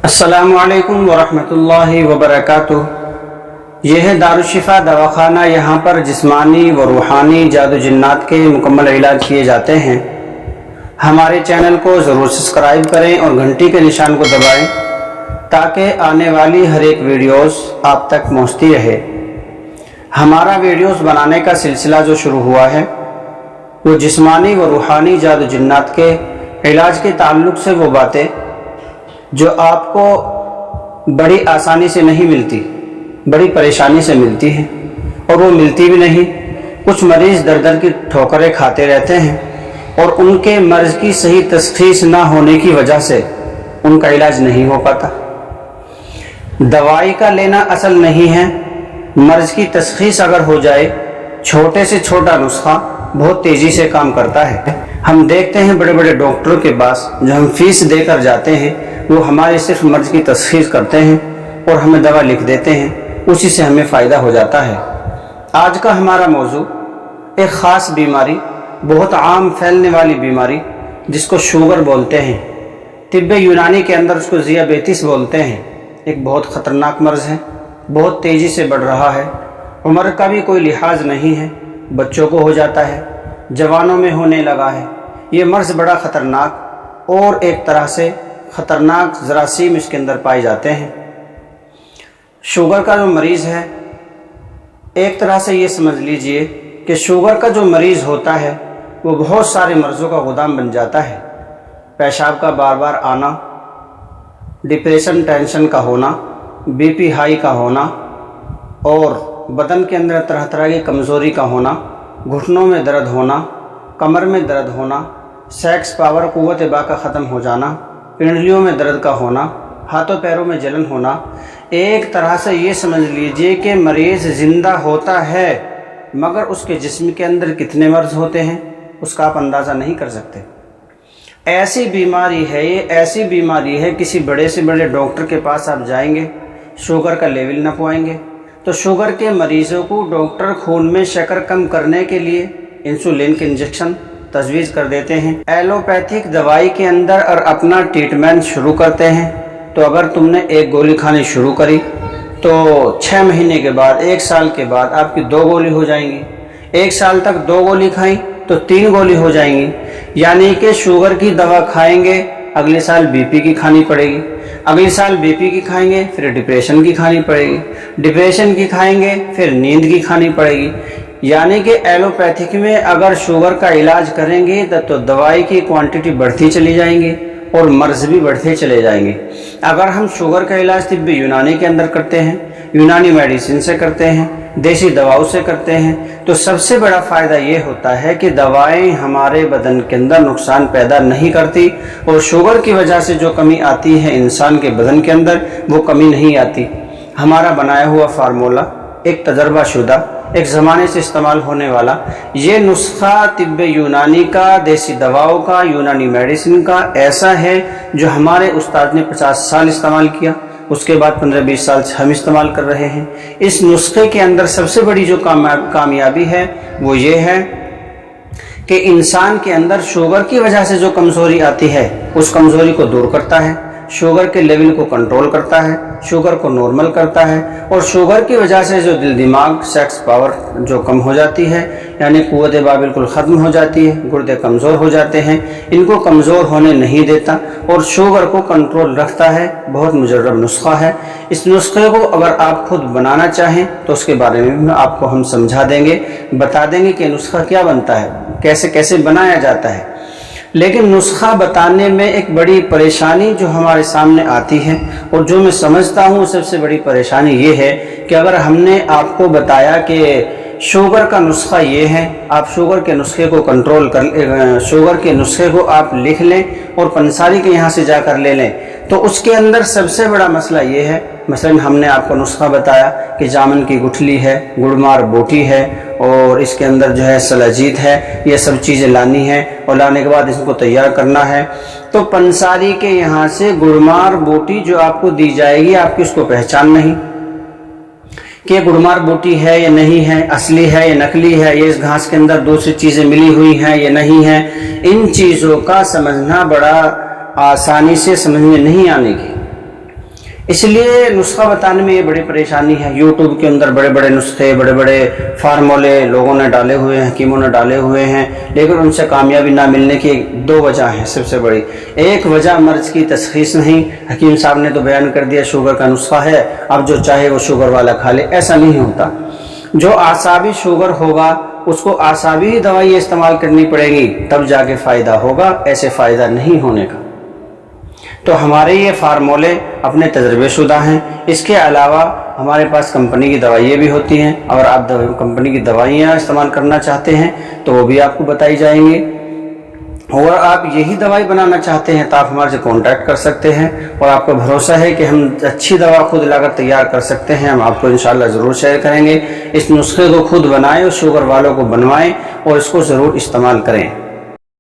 السلام علیکم ورحمۃ اللہ وبرکاتہ۔ یہ ہے دارالشفا دواخانہ۔ یہاں پر جسمانی و روحانی جادو جنات کے مکمل علاج کیے جاتے ہیں۔ ہمارے چینل کو ضرور سبسکرائب کریں اور گھنٹی کے نشان کو دبائیں تاکہ آنے والی ہر ایک ویڈیوز آپ تک پہنچتی رہے۔ ہمارا ویڈیوز بنانے کا سلسلہ جو شروع ہوا ہے وہ جسمانی و روحانی جادو جنات کے علاج کے تعلق سے وہ باتیں جو آپ کو بڑی آسانی سے نہیں ملتی، بڑی پریشانی سے ملتی ہیں اور وہ ملتی بھی نہیں۔ کچھ مریض در در کی ٹھوکریں کھاتے رہتے ہیں اور ان کے مرض کی صحیح تشخیص نہ ہونے کی وجہ سے ان کا علاج نہیں ہو پاتا۔ دوائی کا لینا اصل نہیں ہے، مرض کی تشخیص اگر ہو جائے، چھوٹے سے چھوٹا نسخہ بہت تیزی سے کام کرتا ہے۔ ہم دیکھتے ہیں بڑے بڑے ڈاکٹروں کے پاس جو ہم فیس دے کر جاتے ہیں، وہ ہمارے صرف مرض کی تشخیص کرتے ہیں اور ہمیں دوا لکھ دیتے ہیں، اسی سے ہمیں فائدہ ہو جاتا ہے۔ آج کا ہمارا موضوع ایک خاص بیماری، بہت عام پھیلنے والی بیماری جس کو شوگر بولتے ہیں۔ طب یونانی کے اندر اس کو ذیابیطس بولتے ہیں۔ ایک بہت خطرناک مرض ہے، بہت تیزی سے بڑھ رہا ہے، عمر کا بھی کوئی لحاظ نہیں ہے، بچوں کو ہو جاتا ہے، جوانوں میں ہونے لگا ہے۔ یہ مرض بڑا خطرناک اور ایک طرح سے خطرناک جراثیم اس کے اندر پائے جاتے ہیں۔ شوگر کا جو مریض ہے، ایک طرح سے یہ سمجھ لیجئے کہ شوگر کا جو مریض ہوتا ہے وہ بہت سارے مرضوں کا غلام بن جاتا ہے۔ پیشاب کا بار بار آنا، ڈپریشن ٹینشن کا ہونا، بی پی ہائی کا ہونا اور بدن کے اندر طرح طرح کی کمزوری کا ہونا، گھٹنوں میں درد ہونا، کمر میں درد ہونا، سیکس پاور قوت باقا ختم ہو جانا، پنڈلیوں میں درد کا ہونا، ہاتھوں پیروں میں جلن ہونا۔ ایک طرح سے یہ سمجھ لیجئے کہ مریض زندہ ہوتا ہے مگر اس کے جسم کے اندر کتنے مرض ہوتے ہیں اس کا آپ اندازہ نہیں کر سکتے۔ ایسی بیماری ہے، یہ ایسی بیماری ہے، کسی بڑے سے بڑے ڈاکٹر کے پاس آپ جائیں گے، شوگر کا لیول نہ پوائیں گے تو شوگر کے مریضوں کو ڈاکٹر خون میں شکر کم کرنے کے لیے انسولین کے انجیکشن تجویز کر دیتے ہیں۔ ایلوپیتھک دوائی کے اندر اور اپنا ٹریٹمنٹ شروع کرتے ہیں تو اگر تم نے ایک گولی کھانی شروع کری تو 6 مہینے کے بعد، 1 سال کے بعد آپ کی 2 گولی ہو جائیں گی۔ 1 سال تک 2 گولی کھائیں تو 3 گولی ہو جائیں گی، یعنی کہ شوگر کی دوا کھائیں گے، اگلے سال بی پی کی کھانی پڑے گی، اگلے سال بی پی کی کھائیں گے، پھر ڈپریشن کی کھانی پڑے گی، ڈپریشن کی کھائیں گے، پھر نیند کی کھانی پڑے گی۔ یعنی کہ ایلوپیتھک میں اگر شوگر کا علاج کریں گے تو دوائی کی کوانٹٹی بڑھتی چلی جائیں گی اور مرض بھی بڑھتے چلے جائیں گے۔ اگر ہم شوگر کا علاج طب یونانی کے اندر کرتے ہیں، یونانی میڈیسن سے کرتے ہیں، دیسی دواؤں سے کرتے ہیں، تو سب سے بڑا فائدہ یہ ہوتا ہے کہ دوائیں ہمارے بدن کے اندر نقصان پیدا نہیں کرتی اور شوگر کی وجہ سے جو کمی آتی ہے انسان کے بدن کے اندر وہ کمی نہیں آتی۔ ہمارا بنایا ہوا فارمولہ، ایک تجربہ شدہ، ایک زمانے سے استعمال ہونے والا یہ نسخہ طب یونانی کا، دیسی دواؤں کا، یونانی میڈیسن کا ایسا ہے جو ہمارے استاد نے 50 سال استعمال کیا، اس کے بعد 15-20 سال سے ہم استعمال کر رہے ہیں۔ اس نسخے کے اندر سب سے بڑی جو کامیابی ہے وہ یہ ہے کہ انسان کے اندر شوگر کی وجہ سے جو کمزوری آتی ہے اس کمزوری کو دور کرتا ہے، شوگر کے لیول کو کنٹرول کرتا ہے، شوگر کو نارمل کرتا ہے اور شوگر کی وجہ سے جو دل دماغ سیکس پاور جو کم ہو جاتی ہے، یعنی قوت باقا بالکل ختم ہو جاتی ہے، گردے کمزور ہو جاتے ہیں، ان کو کمزور ہونے نہیں دیتا اور شوگر کو کنٹرول رکھتا ہے۔ بہت مجرب نسخہ ہے۔ اس نسخے کو اگر آپ خود بنانا چاہیں تو اس کے بارے میں آپ کو ہم سمجھا دیں گے، بتا دیں گے کہ نسخہ کیا بنتا ہے، کیسے کیسے بنایا جاتا ہے۔ لیکن نسخہ بتانے میں ایک بڑی پریشانی جو ہمارے سامنے آتی ہے اور جو میں سمجھتا ہوں سب سے بڑی پریشانی یہ ہے کہ اگر ہم نے آپ کو بتایا کہ شوگر کا نسخہ یہ ہے، آپ شوگر کے نسخے کو کنٹرول کر شوگر کے نسخے کو آپ لکھ لیں اور پنساری کے یہاں سے جا کر لے لیں، تو اس کے اندر سب سے بڑا مسئلہ یہ ہے، مثلا ہم نے آپ کو نسخہ بتایا کہ جامن کی گٹھلی ہے، گڑمار بوٹی ہے اور اس کے اندر جو ہے سلاجید ہے، یہ سب چیزیں لانی ہے اور لانے کے بعد اس کو تیار کرنا ہے، تو پنساری کے یہاں سے گڑمار بوٹی جو آپ کو دی جائے گی، آپ کی اس کو پہچان نہیں کہ یہ گڑمار بوٹی ہے یا نہیں ہے، اصلی ہے یا نقلی ہے، یہ اس گھاس کے اندر دوسری چیزیں ملی ہوئی ہیں یا نہیں ہیں، ان چیزوں کا سمجھنا بڑا آسانی سے سمجھ میں نہیں آنے کی۔ اس لیے نسخہ بتانے میں یہ بڑی پریشانی ہے۔ یوٹیوب کے اندر بڑے بڑے نسخے، بڑے بڑے فارمولے لوگوں نے ڈالے ہوئے ہیں، حکیموں نے ڈالے ہوئے ہیں، لیکن ان سے کامیابی نہ ملنے کی دو وجہ ہیں سب سے بڑی۔ ایک وجہ مرض کی تشخیص نہیں، حکیم صاحب نے تو بیان کر دیا شوگر کا نسخہ ہے، اب جو چاہے وہ شوگر والا کھا لے، ایسا نہیں ہوتا۔ جو اعصابی شوگر ہوگا اس کو اعصابی دوائیں استعمال کرنی پڑے گی، تب جا کے فائدہ ہوگا، ایسے فائدہ نہیں ہونے کا۔ تو ہمارے یہ فارمولے اپنے تجربے شدہ ہیں۔ اس کے علاوہ ہمارے پاس کمپنی کی دوائیں بھی ہوتی ہیں، اور آپ کمپنی کی دوائیاں استعمال کرنا چاہتے ہیں تو وہ بھی آپ کو بتائی جائیں گی، اور آپ یہی دوائی بنانا چاہتے ہیں تو آپ ہمارے سے کانٹیکٹ کر سکتے ہیں، اور آپ کو بھروسہ ہے کہ ہم اچھی دوا خود لا کر تیار کر سکتے ہیں، ہم آپ کو انشاءاللہ ضرور شیئر کریں گے۔ اس نسخے کو خود بنائیں اور شوگر والوں کو بنوائیں اور اس کو ضرور استعمال کریں۔